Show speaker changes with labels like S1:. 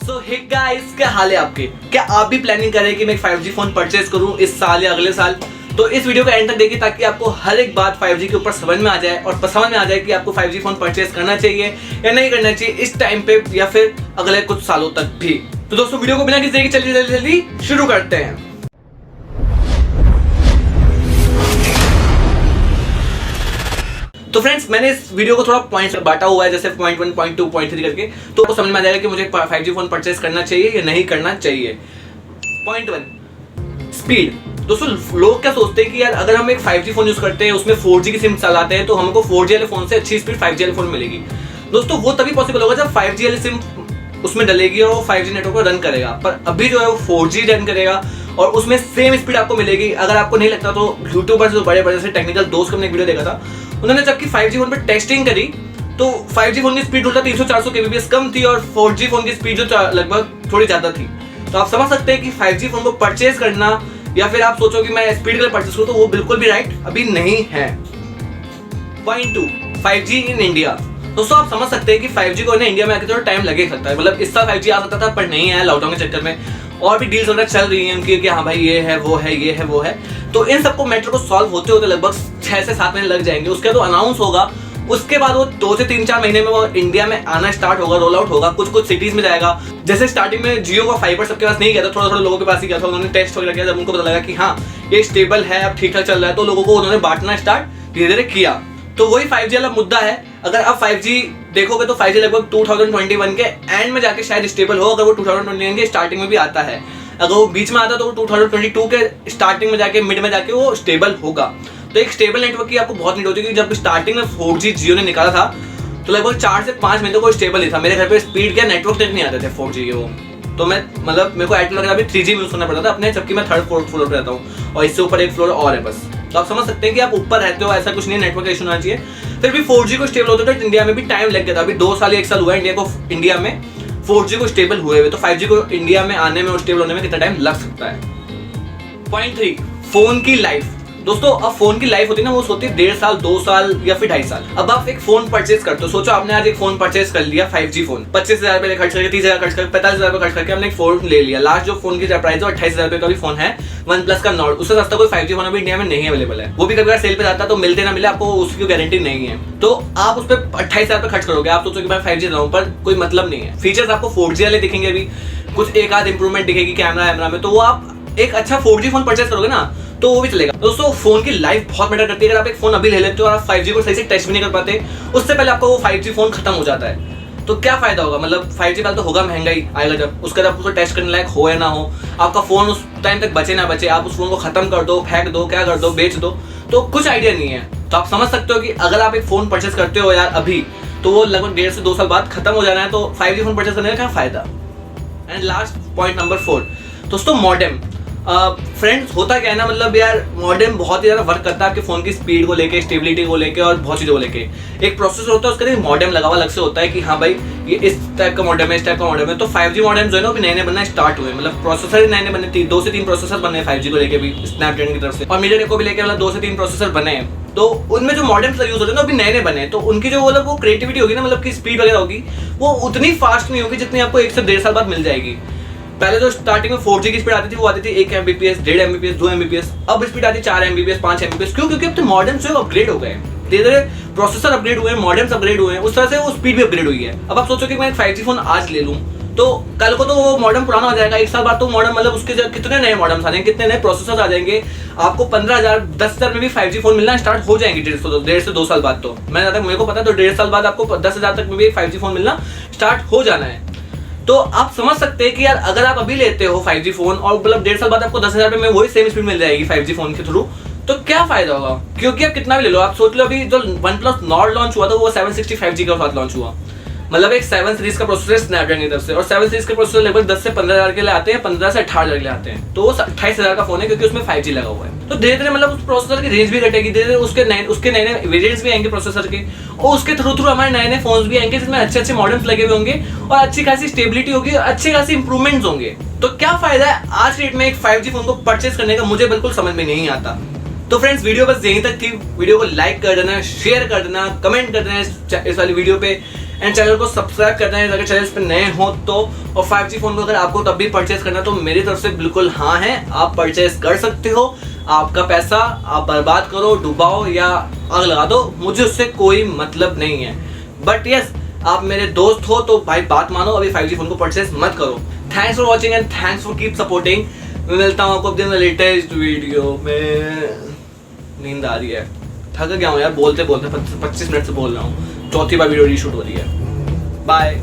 S1: सो hey guys, क्या हाल है आपके? क्या आप भी प्लानिंग कर रहे हैं कि मैं एक 5G फोन परचेज करूं इस साल या अगले साल? तो इस वीडियो को एंड तक देखिए ताकि आपको हर एक बात 5G के ऊपर समझ में आ जाए और समझ में आ जाए कि आपको 5G फोन परचेज करना चाहिए या नहीं करना चाहिए इस टाइम पे या फिर अगले कुछ सालों तक भी। तो दोस्तों वीडियो को बिना किसी देरी के चलिए जल्दी शुरू करते हैं। तो फ्रेंड्स, मैंने इस वीडियो को थोड़ा पॉइंट्स बांटा हुआ है, जैसे पॉइंट 1, पॉइंट 2, पॉइंट 3 करके, तो आपको समझ में आ जाएगा कि मुझे 5G फोन परचेज करना चाहिए या नहीं करना चाहिए। Point 1, speed. दोस्तों लोग क्या सोचते हैं कि यार अगर हम एक 5G फोन यूज करते हैं, उसमें 4G की सिम चलाते हैं, तो हमको 4G वाले फोन से अच्छी स्पीड 5G वाले फोन मिलेगी। दोस्तों वो तभी पॉसिबल होगा जब 5G वाली सिम उसमें डलेगी और वो 5G नेटवर्क पर रन करेगा, पर अभी जो है वो 4G रन करेगा और उसमें सेम स्पीड आपको मिलेगी। अगर आपको नहीं लगता तो यूट्यूबर जो बड़े बड़े से टेक्निकल दोस्त को मैंने एक वीडियो देखा था, उन्होंने जबकि 5G फोन पर टेस्टिंग करी तो 5G फोन की स्पीड उल्टा 300-400 kbps कम थी और 4G फोन की स्पीड जो लगभग थोड़ी ज्यादा थी। तो आप समझ सकते हैं कि 5G फोन को परचेज करना या फिर आप सोचो कि मैं स्पीड के लिए परचेज करूं, तो वो बिल्कुल भी राइट अभी नहीं है। Point 2, 5G in India. दोस्तों आप समझ सकते हैं कि 5G को ना इंडिया में आके थोड़ा टाइम लगे सकता है। मतलब इस साल 5G आ सकता था पर नहीं आया लॉकडाउन के चक्कर में, और भी डील्स वगैरह चल रही हैं उनकी कि हाँ भाई ये है वो है ये है वो है। तो इन सबको मैटर को सॉल्व होते होते लगभग 6 से 7 महीने लग जाएंगे। उसके बाद अनाउंस होगा, उसके बाद वो 2 से 3-4 महीने में वो इंडिया में आना स्टार्ट होगा, रोल आउट होगा, कुछ सिटीज में जाएगा। जैसे स्टार्टिंग में जियो का फाइबर सबके पास नहीं गया था, थोड़ा लोगों के पास ही गया था, उन्होंने टेस्ट वगैरह किया, जब उनको पता लगा कि हाँ ये स्टेबल है, अब ठीक ठाक चल रहा है, तो लोगों को उन्होंने बांटना स्टार्ट धीरे धीरे किया। तो वही 5G वाला मुद्दा है। अगर आप 5G देखोगे तो 5G लगभग 2021 के एंड में जाके शायद स्टेबल हो, अगर वो 2021 के स्टार्टिंग में भी आता है। अगर वो बीच में आता है तो वो 2022 के स्टार्टिंग में जाके मिड में जाके वो स्टेबल होगा। तो एक स्टेबल नेटवर्क की आपको बहुत नीड होती है। जब स्टार्टिंग में 4G जियो ने निकाला था तो लगभग 4 से 5 महीने को स्टेबल ही था। मेरे घर पे स्पीड क्या नेटवर्क तक नहीं आते थे 4G के वो, तो मैं मतलब मेरे को एयरटेल वगैरह भी 3G यूज करना पड़ता था अपने, जबकि मैं 3rd 4th फ्लोर पे रहता हूँ और इससे ऊपर एक फ्लोर और है बस। तो आप समझ सकते हैं कि आप ऊपर रहते हो, ऐसा कुछ नहीं, नेटवर्क का इशू होना चाहिए। फिर भी 4G को स्टेबल होते तो इंडिया में भी टाइम लग गया था। अभी 2 साल या 1 साल हुआ है इंडिया में 4G को स्टेबल हुए हुए, तो 5G को इंडिया में आने में और स्टेबल होने में कितना टाइम लग सकता है। पॉइंट 3, फोन की लाइफ। दोस्तों अब फोन की लाइफ होती है ना, वो होती है 1.5 साल 2 साल या फिर 2.5 साल। अब आप एक फोन परचेज करते हो, सोचो आपने आज एक फोन परचेज कर लिया 5G फोन, 25,000 रुपए खर्च करके, 30,000 खर्च करके, 45,000 रुपए खर्च करके हमने एक फोन ले लिया। लास्ट जो फोन की प्राइस है 28,000 रुपए का भी फोन है, OnePlus का नॉर्ड। उससे सस्ता कोई 5G फोन अभी इंडिया में नहीं अवेलेबल है। वो भी कभी सेल पे जाता है तो मिलते ना मिले आपको उसकी गारंटी नहीं है। तो आप उस पर 28,000 रुपए खर्च करोगे, आप सोचो कि मैं 5G लाऊं, पर कोई मतलब नहीं है। फीचर्स आपको 4G वाले दिखेंगे, अभी कुछ एक आध इंप्रूवमेंट दिखेगी कैमरा में, तो वो आप एक अच्छा 4G फोन परचेज करोगे ना तो वो भी चलेगा। दोस्तों फोन की लाइफ बहुत मैटर करती है। अगर आप एक फोन अभी ले लेते हो और आप 5G को सही से टेस्ट भी नहीं कर पाते, उससे पहले आपका वो 5G फोन खत्म हो जाता है, तो क्या फायदा होगा? मतलब 5G पहले तो होगा महंगा ही आएगा, जब उसके बाद उसको टेस्ट करने लायक हो या ना हो, आपका फोन उस टाइम तक बचे ना बचे, आप उस फोन को खत्म कर दो, फेंक दो, क्या कर दो, बेच दो, तो कुछ आइडिया नहीं है। तो आप समझ सकते हो कि अगर आप एक फोन परचेस करते हो यार अभी, तो वो लगभग 1.5 से 2 साल बाद खत्म हो जाना है, तो 5G फोन परचेस करने का क्या फायदा। एंड लास्ट पॉइंट नंबर 4, दोस्तों मॉडेम। फ्रेंड्स होता क्या है ना, मतलब यार मॉडेम बहुत ही ज़्यादा वर्क करता है आपके फ़ोन की स्पीड को लेके, स्टेबिलिटी को लेके और बहुत चीज़ों को लेके। एक प्रोसेसर होता है, उसके लिए मॉडेम लगा हुआ अलग से होता है कि हाँ भाई ये इस टाइप का मॉडेम है, इस टाइप का मॉडेम है। तो 5G मॉडेम जो है ना भी नए बनना स्टार्ट हुए, मतलब प्रोसेसर ही नए बने, 2 से 3 प्रोसेसर बने 5G को लेके भी स्नैपड्रैगन की तरफ से, और मीडियाटेक को भी लेके मतलब 2 से 3 प्रोसेसर बने हैं। तो उनमें जो मॉडेम्स यूज होते हैं ना अभी नए बने, तो उनकी जो मतलब वो क्रिएटिविटी होगी ना, मतलब की स्पीड वगैरह होगी, वो उतनी फास्ट नहीं होगी जितनी आपको 1 से 1.5 साल बाद मिल जाएगी। पहले जो स्टार्टिंग में 4G की स्पीड आती थी वो आती थी 1 Mbps, 1.5 Mbps, 2 Mbps। अब स्पीड आती है 4 Mbps, 5 Mbps। क्यों? क्योंकि अब तो मॉडेम्स जो अपग्रेड हो गए, धीरे धीरे प्रोसेसर अपग्रेड हुए हैं, मॉडेम्स अपग्रेड हुए हैं, उस तरह से वो स्पीड भी अपग्रेड हुई है। अब आप सोचो कि मैं एक 5G फोन आज ले लूँ तो कल को तो वो मॉडेम पुराना हो जाएगा, 1 साल बाद तो मॉडेम मतलब उसके कितने नए मॉडेम्स आ जाएंगे, कितने नए प्रोसेसर आ जाएंगे। आपको 15,000 10,000 में भी 5G फोन मिलना स्टार्ट हो जाएंगे 1.5 से 2 साल बाद। तो मेरे को पता है, तो 1.5 साल बाद आपको 10,000 तक में भी एक 5G फोन मिलना स्टार्ट हो जाना है। तो आप समझ सकते हैं कि यार अगर आप अभी लेते हो 5G फोन और मतलब 1.5 साल बाद आपको 10,000 रुपए में वही सेम स्पीड मिल जाएगी 5G फोन के थ्रू, तो क्या फायदा होगा? क्योंकि आप कितना भी ले लो, आप सोच लो अभी जो OnePlus नॉर्ड लॉन्च हुआ था वो 765G के साथ लॉन्च हुआ, मतलब एक 7 सीरीज का प्रोसेसर स्नैपड्रैगन की तरफ से, और 7 सीरीज के प्रोसेसर लगभग 10 से 15,000 के लिए आते हैं, 15 से 18,000 के लिए आते हैं। तो वो 28,000 का फोन है क्योंकि उसमें 5G लगा हुआ है। तो धीरे धीरे मतलब उस प्रोसेसर की रेंज भी घटेगी, धीरे धीरे उसके नए नए वेरिएंट्स भी आएंगे प्रोसेसर के, और उसके थ्रू हमारे नए नए फोन्स भी आएंगे जिसमें अच्छे अच्छे मॉडल्स लगे हुए होंगे और अच्छी खासी स्टेबिलिटी होगी और अच्छे खासी इंप्रूवमेंट्स होंगे। तो क्या फायदा है आज रेट में एक 5G फोन को परचेस करने का? मुझे बिल्कुल समझ में नहीं आता। तो फ्रेंड्स वीडियो बस यहीं तक थी। वीडियो को लाइक कर देना, शेयर कर देना, कमेंट कर देना इस वाली वीडियो पे। एंड चैनल को सब्सक्राइब करना है अगर चैनल पे नए हो तो। और 5G फोन को अगर आपको तब भी परचेस करना तो मेरी तरफ से बिल्कुल हाँ है, आप परचेस कर सकते हो। आपका पैसा आप बर्बाद करो, डुबाओ या आग लगा दो, मुझे उससे कोई मतलब नहीं है। बट यस, आप मेरे दोस्त हो तो भाई बात मानो, अभी 5G फोन को परचेस मत करो। Thanks for watching and thanks for keep supporting. मैं मिलता हूँ आपको अपने लेटेस्ट वीडियो में। नींद आ रही है, थक गया हूँ यार, बोलते बोलते 25 मिनट से बोल रहा हूँ, चौथी बार वीडियो रीशूट हो रही है। बाय।